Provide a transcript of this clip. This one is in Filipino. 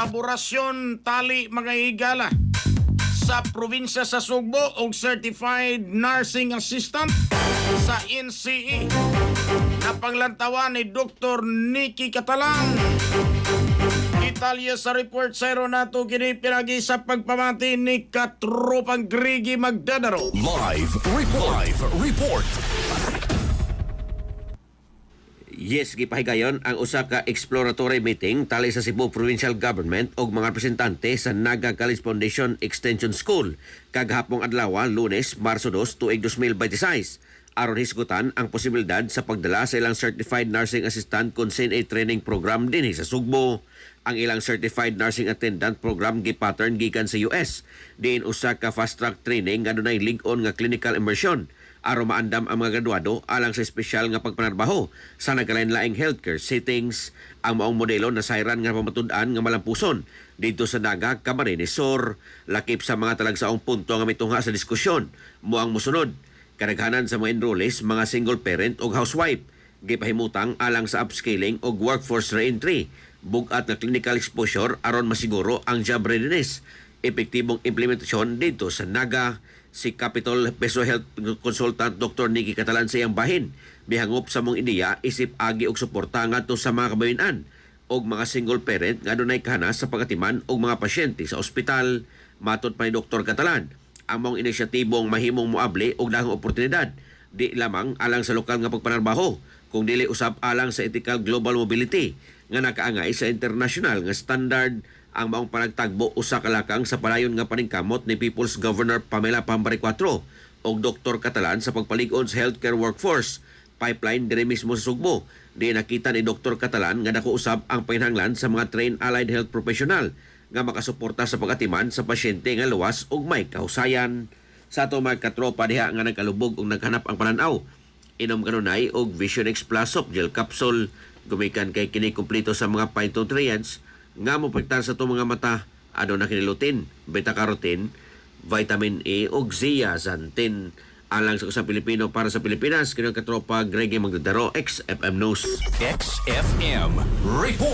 laborasyon tali mga higala sa probinsya sa Sugbo og Certified Nursing Assistant sa NCE na panglantawan ni Dr. Nikki Catalan. Italya sa report zero nato kini pinagi sa pagpamati ni Katropang Grigi Magdadaro. Live report. Yes, gipahigayon ang usa ka exploratory meeting tali sa Cebu Provincial Government og mga representante sa Naga College Foundation Extension School kaghapong adlaw Lunes, Marso 2, tuig 2026 aron hisgutan ang posibilidad sa pagdala sa ilang Certified Nursing Assistant kung CNA training program dinhi sa Sugbo. Ang ilang Certified Nursing Attendant program gi-pattern gikan sa US. Diin usa ka fast-track training nga dunay lig-on nga clinical immersion aron maandam ang mga graduado alang sa espesyal nga pagpanarbaho sa nagkalain-laing healthcare settings. Ang maong modelo na sayran nga pamatud-an nga malampuson dito sa Naga, Camarines Sur. Lakip sa mga talagsaong punto nga mitungha sa diskusyon mo ang musunod. Kadaghanan sa mga enrollees, mga single parent o housewife. Gipahimutang alang sa upscaling o workforce reentry. Bugat na clinical exposure aron masiguro ang job readiness. Epektibong implementasyon dito sa Naga. Si Capital Peso Health Consultant Dr. Nikki Catalan sa iyang bahin. Bihangop sa mong ideya isip agi og suporta ngadto sa mga kabayinan og mga single parent nga dunay kahanas sa pagatiman og mga pasyente sa ospital. Matod pa ni Dr. Catalan, ang mong inisyatibong mahimong moable og dahong oportunidad di lamang alang sa lokal nga pagpanarbaho kung dili usab alang sa ethical global mobility nga nakaangay sa international nga standard. Ang maong panagtagbo usa ka lakang sa palayon nga paningkamot ni People's Governor Pamela Pambari 4 og Dr. Catalan sa pagpalig-on sa healthcare workforce pipeline diri mismo sa Sugbo. Di nakita ni Dr. Catalan nga dako usab ang panginahanglan sa mga trained allied health professional nga makasuporta sa pagatiman sa pasyente nga luwas ug may kahusayan. Sa ato mga katropa diha nga nagkalubog ug naghanap ang pananaw, inom kanunay og Vision X Plus Soap Gel Capsule gumikan kay kini kumpleto sa mga phytonutrients nga mo pagtar sa itong mga mata. Ano na kinilutin, beta-carotene, vitamin A o zeaxanthin. Alang sa kusang Pilipino para sa Pilipinas, kanyang katropa Gregi Magdadaro, XFM News. XFM report.